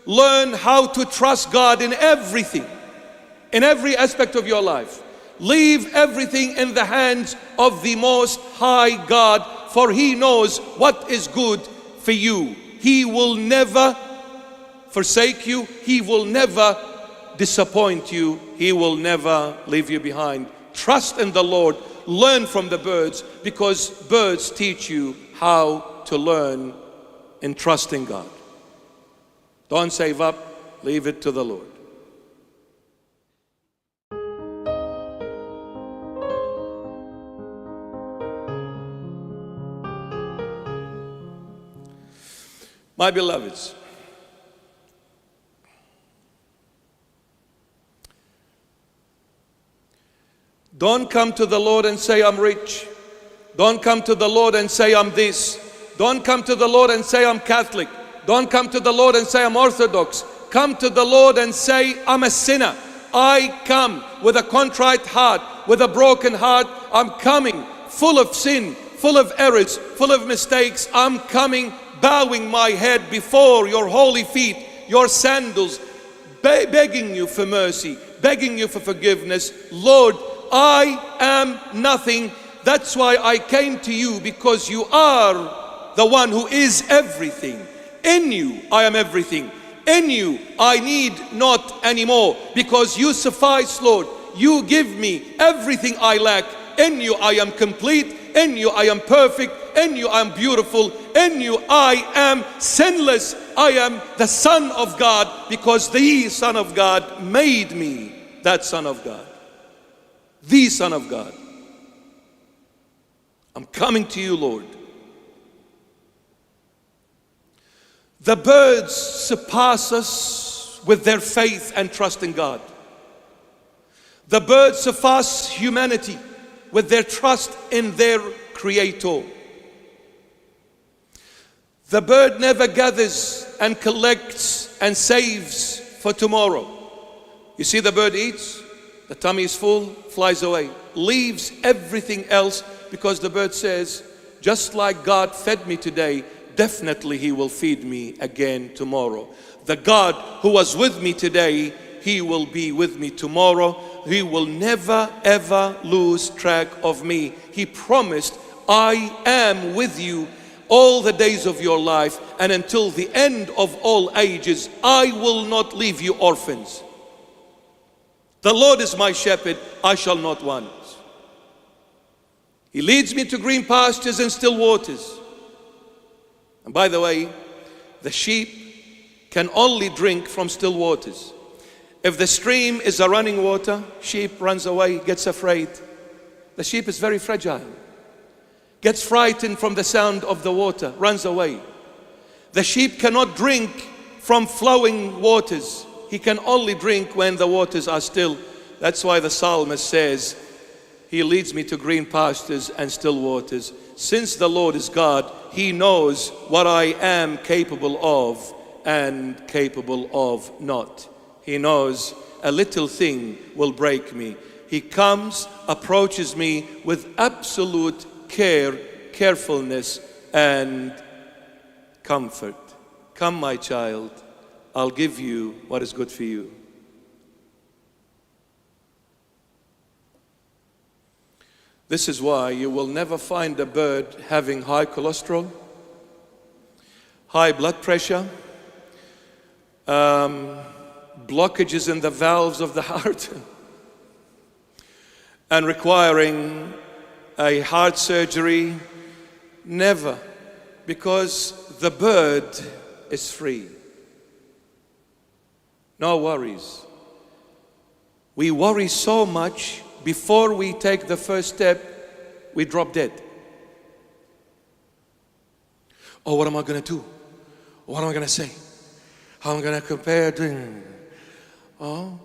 Learn how to trust God in everything, in every aspect of your life. Leave everything in the hands of the Most High God, for He knows what is good for you. He will never forsake you. He will never disappoint you. He will never leave you behind. Trust in the Lord. Learn from the birds, because birds teach you how to learn in trusting God. Don't save up. Leave it to the Lord. My beloveds, don't come to the Lord and say, I'm rich. Don't come to the Lord and say, I'm this. Don't come to the Lord and say, I'm Catholic. Don't come to the Lord and say, I'm Orthodox. Come to the Lord and say, I'm a sinner. I come with a contrite heart, with a broken heart. I'm coming full of sin, full of errors, full of mistakes. I'm coming bowing my head before your holy feet, your sandals, begging you for mercy, begging you for forgiveness. Lord, I am nothing. That's why I came to you, because you are the one who is everything. In you, I am everything. In you, I need not anymore, because you suffice, Lord. You give me everything I lack. In you, I am complete. In you, I am perfect. In you, I am beautiful. In you, I am sinless. I am the Son of God, because the Son of God made me that Son of God. The Son of God. I'm coming to you, Lord. The birds surpass us with their faith and trust in God. The birds surpass humanity with their trust in their Creator. The bird never gathers and collects and saves for tomorrow. You see, the bird eats, the tummy is full, flies away, leaves everything else, because the bird says, just like God fed me today, definitely He will feed me again tomorrow. The God who was with me today, He will be with me tomorrow. He will never ever lose track of me. He promised, I am with you all the days of your life, and until the end of all ages, I will not leave you orphans. The Lord is my shepherd, I shall not want. He leads me to green pastures and still waters. And by the way, the sheep can only drink from still waters. If the stream is a running water, sheep runs away, gets afraid. The sheep is very fragile. Gets frightened from the sound of the water, runs away. The sheep cannot drink from flowing waters. He can only drink when the waters are still. That's why the psalmist says, He leads me to green pastures and still waters. Since the Lord is God, He knows what I am capable of and capable of not. He knows a little thing will break me. He comes, approaches me with absolute care, carefulness, and comfort. Come, my child, I'll give you what is good for you. This is why you will never find a bird having high cholesterol, high blood pressure, blockages in the valves of the heart, and requiring a heart surgery. Never, because the bird is free. No worries. We worry so much. Before we take the first step, we drop dead. Oh, what am I going to do? What am I going to say? How am I going to compare? Oh,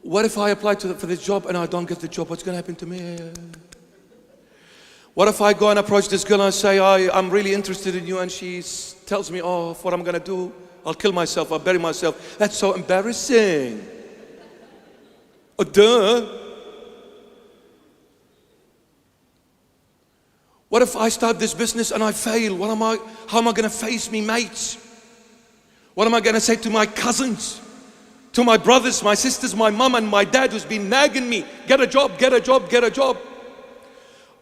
what if I apply for this job and I don't get the job? What's going to happen to me? What if I go and approach this girl and say, I'm really interested in you, and she tells me, oh, what I'm going to do? I'll kill myself, I'll bury myself. That's so embarrassing. Oh, duh. What if I start this business and I fail? How am I going to face me mates? What am I going to say to my cousins, to my brothers, my sisters, my mom and my dad who's been nagging me, get a job, get a job, get a job.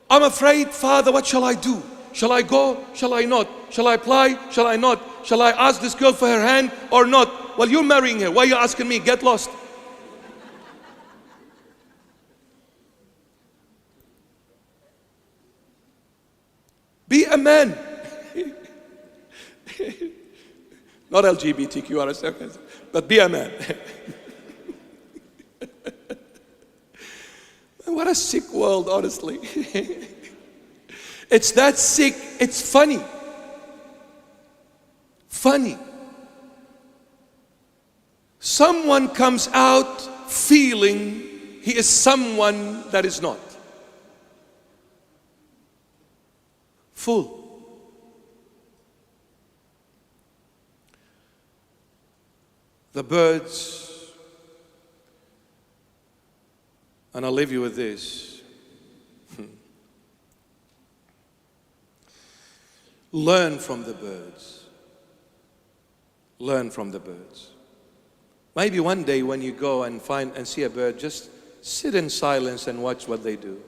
I'm afraid, Father, what shall I do? Shall I go? Shall I not? Shall I apply? Shall I not? Shall I ask this girl for her hand or not? Well, you're marrying her. Why are you asking me? Get lost. Be a man. Not LGBTQ, but be a man. What a sick world, honestly. It's that sick, it's funny. Funny. Someone comes out feeling he is someone that is not. Full. The birds, and I'll leave you with this. Learn from the birds. Learn from the birds. Maybe one day when you go and see a bird, just sit in silence and watch what they do.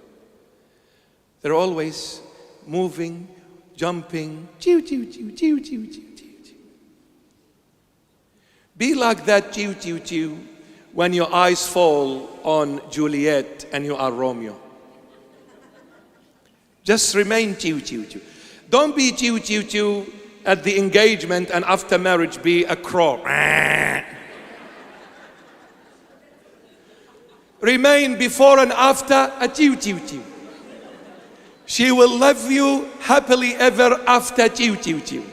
They're always moving, jumping, chew, chew, chew, chew, chew, chew, chew. Be like that chew, chew, chew when your eyes fall on Juliet and you are Romeo. Just remain chew, chew, chew. Don't be chew, chew, chew at the engagement and after marriage be a crow. Remain before and after a chew, chew, chew. She will love you happily ever after, chew, chew, chew.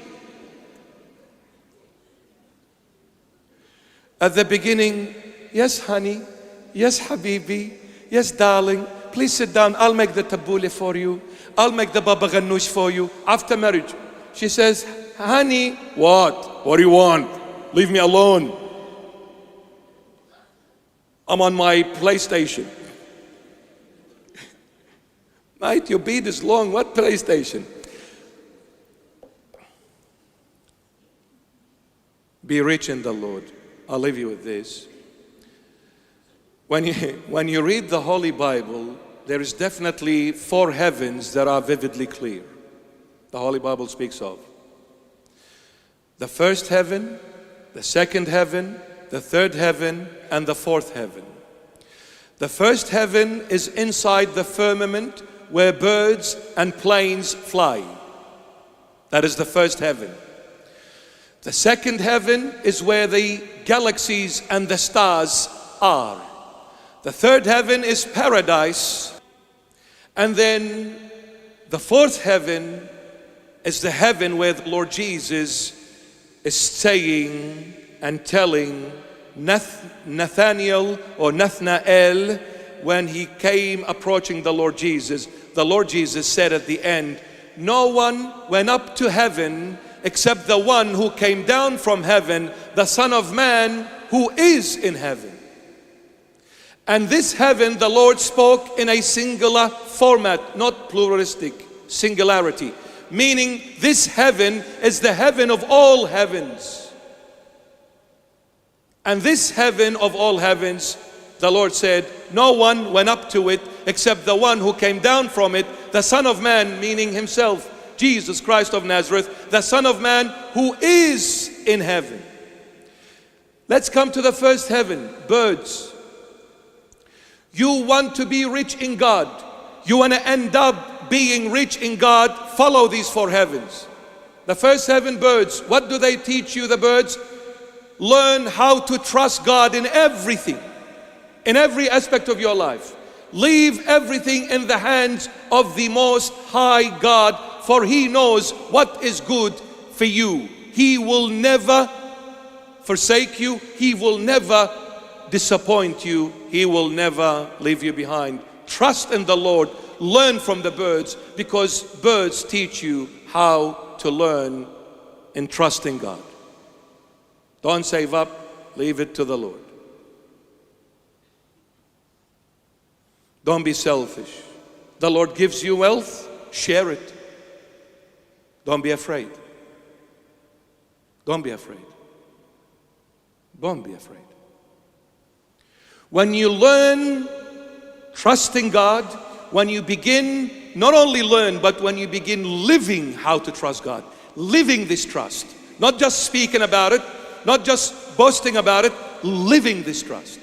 At the beginning, yes, honey, yes, habibi, yes, darling, please sit down, I'll make the tabbouleh for you, I'll make the baba ganoush for you. After marriage, she says, honey, what? What do you want? Leave me alone. I'm on my PlayStation. Mate, your beard is long, what PlayStation? Be rich in the Lord. I'll leave you with this. When you read the Holy Bible, there is definitely 4 heavens that are vividly clear. The Holy Bible speaks of the first heaven, the second heaven, the third heaven, and the fourth heaven. The first heaven is inside the firmament where birds and planes fly. That is the first heaven. The second heaven is where the galaxies and the stars are. The third heaven is paradise. And then the fourth heaven is the heaven where the Lord Jesus is saying and telling Nathanael when he came approaching the Lord Jesus said at the end, no one went up to heaven except the one who came down from heaven, the Son of Man who is in heaven. And this heaven, the Lord spoke in a singular format, not pluralistic, singularity. Meaning this heaven is the heaven of all heavens. And this heaven of all heavens, the Lord said, no one went up to it except the one who came down from it, the Son of Man, meaning himself, Jesus Christ of Nazareth, the Son of Man who is in heaven. Let's come to the first heaven, birds. You want to be rich in God. You want to end up being rich in God. Follow these 4 heavens. The first heaven, birds. What do they teach you, the birds? Learn how to trust God in everything, in every aspect of your life. Leave everything in the hands of the Most High God, for He knows what is good for you. He will never forsake you. He will never disappoint you. He will never leave you behind. Trust in the Lord. Learn from the birds, because birds teach you how to learn in trusting God. Don't save up. Leave it to the Lord. Don't be selfish. The Lord gives you wealth. Share it. Don't be afraid. Don't be afraid. Don't be afraid. When you learn trusting God, when you begin, not only learn, but when you begin living how to trust God, living this trust, not just speaking about it, not just boasting about it, living this trust.